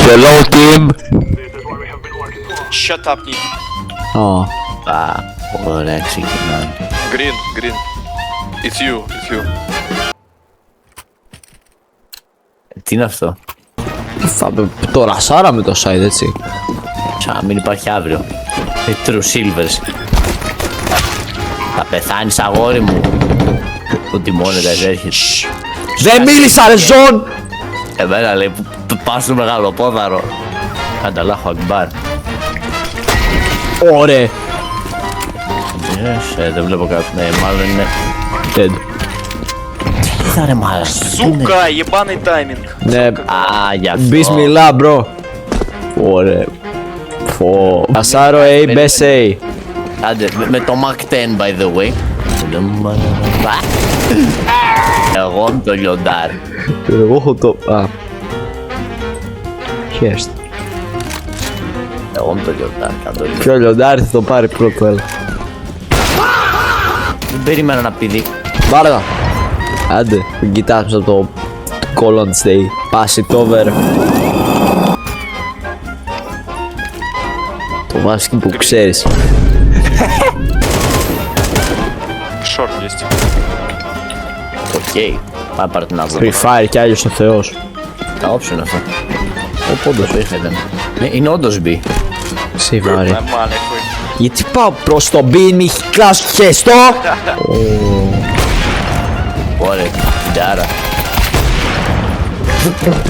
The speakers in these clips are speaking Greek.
Hello team. Shut up, Nick. Oh. Ωραία, ξεκινάμε. Green. It's you. Τι είναι αυτό? Το ρασάραμε το site, έτσι. Σαν μην υπάρχει αύριο. True Silvers. Θα πεθάνεις, αγόρι μου. Το τιμόνι έρχεται. Δεν μίλησα ρε Ζων! Εμένα λέει πας στο μεγάλο πόδαρο. Ανταλάχω Ακμπάρ. Ωραία. Δεν βλέπω κάποιον. Ναι, μάλλον είναι. Dead. Τι θα ρε μάλλον. Сука, ебаный тайминг. Ναι, Α, γι' αυτό. μπισμιλά μπρο. Ωραία. Ρασάρο A, best A. Άντε, με το Mac 10 by the way. Εγώ είμαι το λιοντάρ. Εγώ έχω το... Χέστο. Εγώ είμαι το λιοντάρ. Καντώ. Ποιο λιοντάρι θα το πάρει πρώτο, έλα. Δεν περίμενα να πηδεί. Πάρε τα. Άντε, μην κοιτάξεις από το call on stay. Pass it over. Το βάσκι που ξέρεις. Short есть. Οκ. Πάμε πάρε την άδεια. Free Fire κι άλλος ο Θεός. Τα όψουν αυτό. Όντως το είχατε. Ναι, είναι όντως B. Σιβάρι. Нормальный хуй. Γιατί πάω προς το μπίνι, κλάσου χεστό. Ωραία, ντάρα.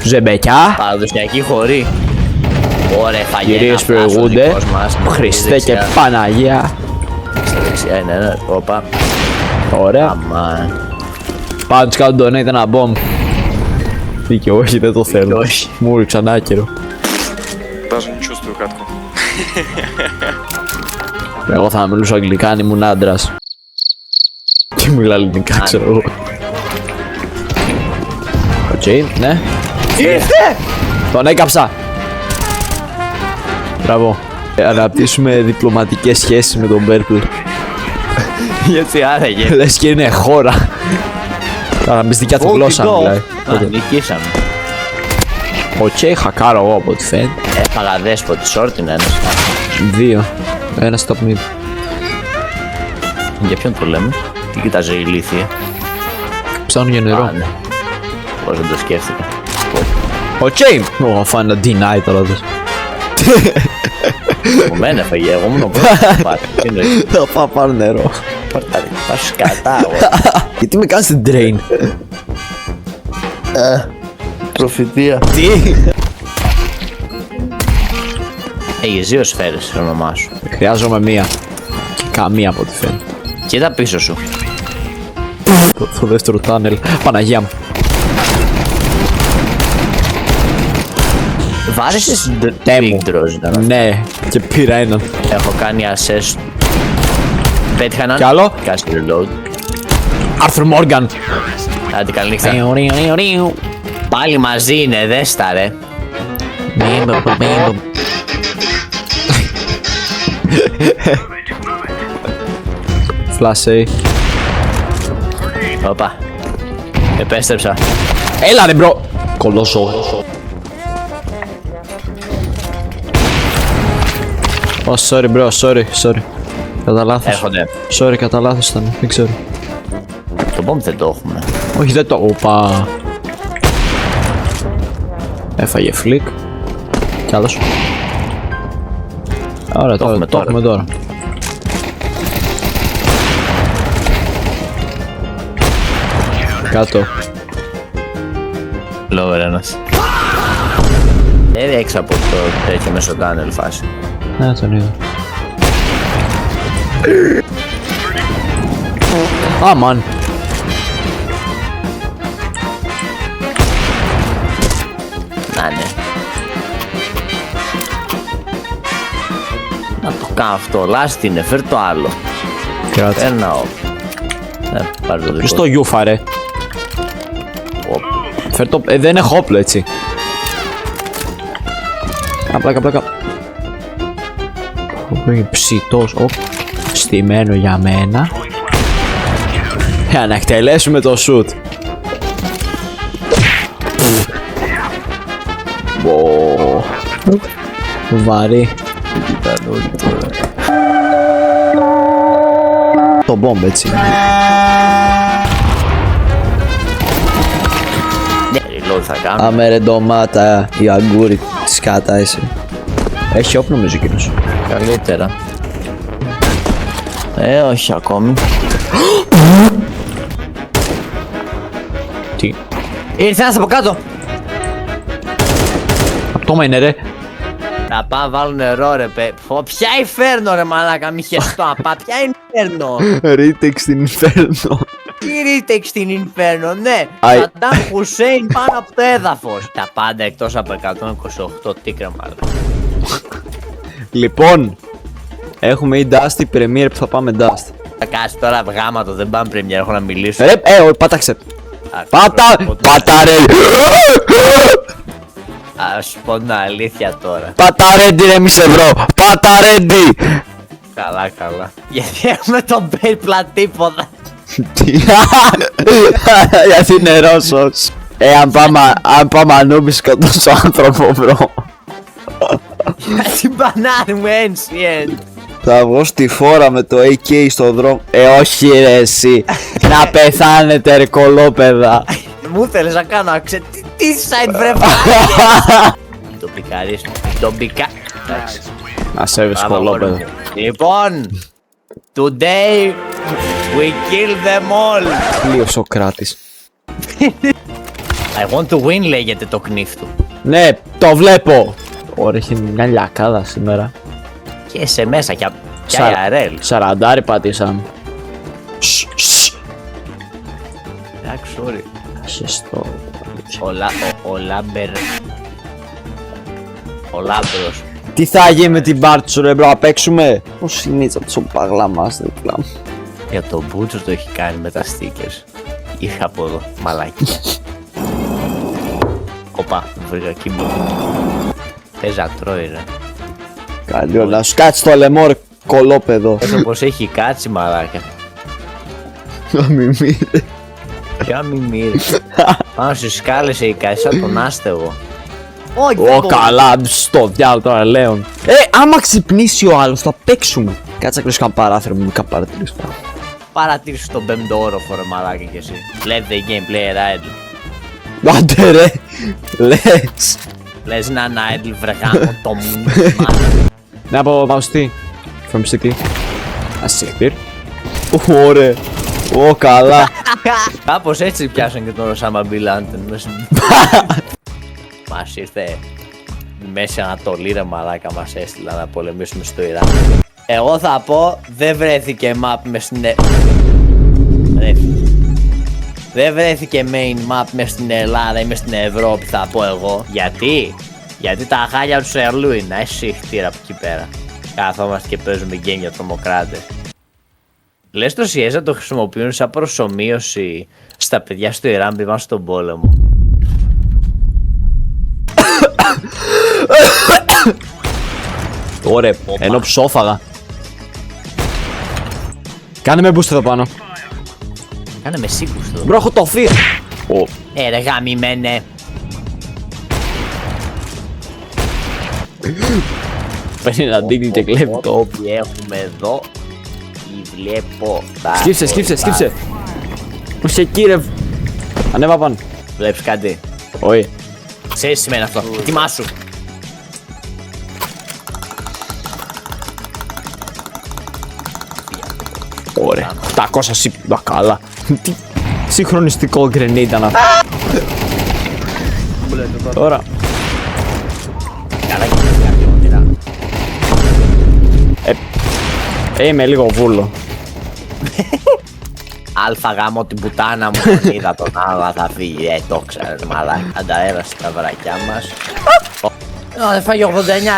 Ζεμπεκιά. Παραδοσιακή χωρί. Ωραία, θα γίνει. Κυρίες προηγούνται. Χριστέ και Παναγία. Στα δεξιά είναι ένα. Όπα. Ωραία. Αμάν. Πάω να τους κάνω donate ένα bomb. Δίκαιο, όχι δεν το θέλω. Όχι. Μου ρίξαν άκυρο. Даже не чувствую катку. Εγώ θα μιλούσα αγγλικά αν ήμουν άντρας. Και μιλά ελληνικά, ξέρω εγώ. Οκ, ναι. Ήρθε! Τον έκαψα! Μπράβο. Αναπτύσσουμε διπλωματικές σχέσεις με τον Purple. Γιατί άραγε. Λες και είναι χώρα. Αναμπιστικιά του γλώσσα μιλάει. Νικήσαμε. Οκ, χακάρω εγώ από ό,τι φαίνεται. Έφαγα δέσποτη, short είναι ένας. 2. Ένα stop mid. Για ποιον το λέμε? Τι κοιτάζει η ηλίθεια? Ψάχνω για νερό. Ναι. Πώς δεν το σκέφτηκα. Οκ! Ω, φάνε να deny τώρα δες. Από μένα έφαγε, εγώ ήμουν ο πρώτος. Τι εννοείς? Θα πάω πάρω νερό. Πας σκατά, εγώ. Γιατί με κάνεις την drain? Προφητεία. Τι? Έχεις δύο σφαίρες στο όνομά σου. Χρειάζομαι μία. Και καμία από ό,τι φαίνεται. Κοίτα πίσω σου. Το δεύτερο τάνελ. Παναγία μου. Βάρεσες Τέμου. big draws ήταν αυτό. Ναι, και πήρα έναν. Έχω κάνει assess. Πέτυχα έναν. Κι άλλο. Κάτσε reload. Άρθρο Μόργαν. Άντε καλή νύχτα. Πάλι μαζί είναι, δες τα ρε. Flash A. Όπα. Επέστρεψα. Έλα ρε μπρο. Κολόσο. Ω, sorry bro, sorry. Κατά λάθος. Έρχονται. Sorry, κατά λάθος ήταν, δεν ξέρω. Το bomb δεν το έχουμε. Όχι, δεν το... Οπα. Έφαγε φλικ. Κι άλλος. Ωραία, το έχουμε τώρα. Κάτω. Lower ένας. Έξω από το τέτοιο μέσο tunnel φάση. Ναι, τον είδα. Αμάν. Να ναι. Να το κάνω αυτό. Λάστι είναι, φέρ το άλλο. Κράτσε. Παίρνα όπ. Πάρε το Ποιος δικό. το γιούφα ρε. Όπ. Φέρ το... δεν έχω όπλο έτσι. Πλάκα. Είναι ψητός. Στημένο για μένα. Για να εκτελέσουμε το shoot. Wow. Βαρύ. Το bomb έτσι. Reload θα κάνω. Άμε ντομάτα, η αγκούρη σκάτα εσύ. Έχει όπλο νομίζω εκείνος. Καλύτερα. Όχι ακόμη. Τι. Ήρθε ένας από κάτω. Πτώμα είναι ρε. Θα πάνε βάλουν νερό ρε ποια Inferno ρε μαλάκα μη χεστώ απά. Ποια Inferno. Retake στην Inferno. Τι retake στην Inferno ναι. Αι. Σαντάμ Χουσέιν πάνω από το έδαφος. Τα πάντα εκτός από 128 τίκρα μάλλον. Λοιπόν, έχουμε η Dust, η Premiere που θα πάμε Dust. Θα κάτσει τώρα γάματο δεν πάμε Premiere έχω να μιλήσω. Ρε, πάταξε. Πάτα ρε. Ας σου πω την αλήθεια τώρα. Πάτα ρέντι ρε μη σε βρω. Πάτα ρέντι. Καλά. Γιατί έχουμε τον Bale τίποτα. Γιατί είναι Ρώσος. Αν πάμε ανούμπι σκοτώσω άνθρωπο μπρο. Γιατί μπανάρουμε ancient. Θα βγω στη φόρα με το AK στο δρόμο. Όχι ρε εσύ. Να πεθάνετε ρε κολόπεδα. Μου θέλεις να κάνω τι side βρε Το πικάρεις. Το πικα... Εντάξει. Να σέβεις κολόπεδα. Λοιπόν, today we kill them all. Λίγο Σοκράτης. I want to win λέγεται το κνήφ του. Ναι, το βλέπω. Ωραία, έχει μια λιακάδα σήμερα. Και σε μέσα και IRL. Σαραντάρι πατήσαμε. Εντάξει, sorry. Σεστό. Ο Λάμπερ. Ο Λάμπρος. Τι θα γίνει με την πάρτι σου ρε μπρο, να παίξουμε. Πώς συνήθως από το παγλά μας δεν πλάμε. Για τον Μπούτσο το έχει κάνει με τα stickers. Είχα από εδώ, μαλάκι. Οπα, βρήκα κύμπο. Θες να τρώει ρε. Καλή να σου κάτσει το λαιμό ρε κολόπεδο. Όσο πως έχει κάτσει μαλάκα. Να μην μείνει. Ποια μη μύρει. Πάνω στις σκάλες η καησά τον άστεγο. Ω καλά, στο διάλο τώρα Λέων. Άμα ξυπνήσει ο άλλος θα παίξουμε. Κάτσε να κλείσω ένα παράθυρο μου, μην παρατηρήσω. Παρατήρησε τον πέμπτο όροφο ρε μαλάκα κι εσύ. Let the game play idle. Άντε ρε, λες. Λες να είναι idle βρε γάμο το μου. Να πάω στη From City. Ασύχτηρ. Ωραία. Ω καλά. Κάπως έτσι πιάσαν και τον Osama Bin Laden. Μας ήρθε Μέση Ανατολή ρε μαλάκα μας έστειλα να πολεμήσουμε στο Ιράν. Εγώ θα πω δεν βρέθηκε map μες στην δεν βρέθηκε main map μες στην Ελλάδα ή μες στην Ευρώπη θα πω εγώ. Γιατί τα χάλια του Σερλού είναι εσύ χτύρα από εκεί πέρα. Καθόμαστε και παίζουμε game για τρομοκράτες. Λες το CS να το χρησιμοποιούν σαν προσομοίωση στα παιδιά στο Ιράν πριν πάνε στον πόλεμο. Ωραία, ενώ ψόφαγα. Κάνε με boost εδώ πάνω. Κάνε με σίγουρος εδώ. Μπρο, έχω το fear. Ρε γαμημένε. Παίρνει ένα δίκτυο και κλέβει το όπλο. Τι έχουμε εδώ. Τι βλέπω. Σκύψε. Που σε κύριε. Ανέβα πάνω. Βλέπεις κάτι. Όχι. Ξέρεις τι σημαίνει αυτό. Ετοιμάσου. Ωραία. 800 CP. Καλά. Τι συγχρονιστικό grenade ήταν αυτό. Τώρα. Καλά και κάτι όνειρα. Είμαι λίγο βούλο. Αλφα γάμο την πουτάνα μου. Τον είδα τον άλλα θα φύγει. Το ξέρεις μαλάκα. Ανταέρασε τα βρακιά μας. Δεν φάγει 89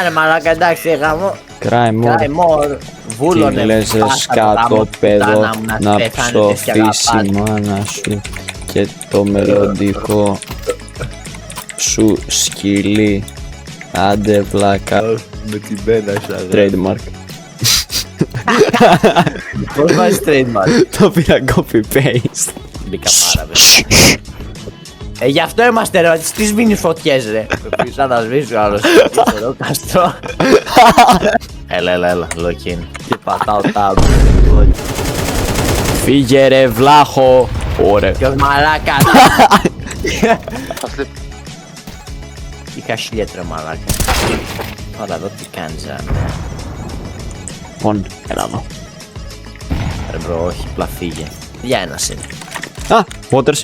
ρε μαλάκα. Εντάξει γάμο. Cry more. Βούλωνε. Τι λες ρε σκατόπεδο να ψωθήσει η μάνα σου και το μελλοντικό σου σκυλί. Άντε βλάκα. Με την πένα σου Trademark. Πώς βάζεις trademark. Το πήρα copy paste. Μπήκα πάρα βέβαια. Γι' αυτό είμαστε ρε, τι σβήνεις φωτιές ρε. Σαν να σβήσει ο άλλος. Εδώ καστρό. Έλα, lock in. Και πατάω tab. Φύγε ρε βλάχο. Ωραία. Ποιος μαλάκας. Είχα χιλιέτρα μαλάκα. Τώρα εδώ τι κάνεις ρε. Λοιπόν, έλα εδώ. Ρε μπρο, όχι, απλά φύγε. Για ένας είναι. Α, Waters.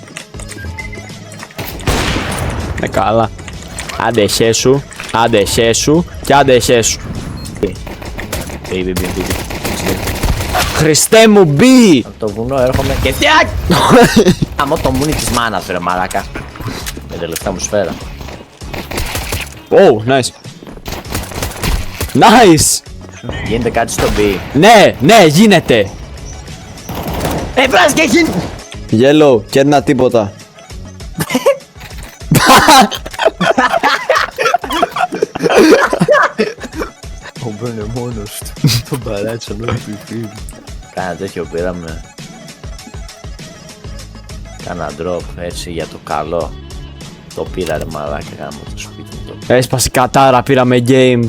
Καλά. Άντε χέσου, άντε χέσου και άντε χέσου. Μπει. Χριστέ μου μπει! Από το βουνό έρχομαι και τιάκ! Αμώ το μουνί της μάνας ρε μαλάκα. Με τελευταία μου σφαίρα. Oh, nice. Nice! Γίνεται κάτι στο B. Ναι, γίνεται! Πράσι και έχει! Yellow, και ένα τίποτα. Ο Μπρο είναι μόνος του. Τον παράτησα λόγω του φίλου. Κάνα τέτοιο πήραμε. Κάνα drop έτσι για το καλό. Το πήρα ρε μαλάκα, κάνα το σπίτι μου. Έσπασε κατάρα, πήραμε game.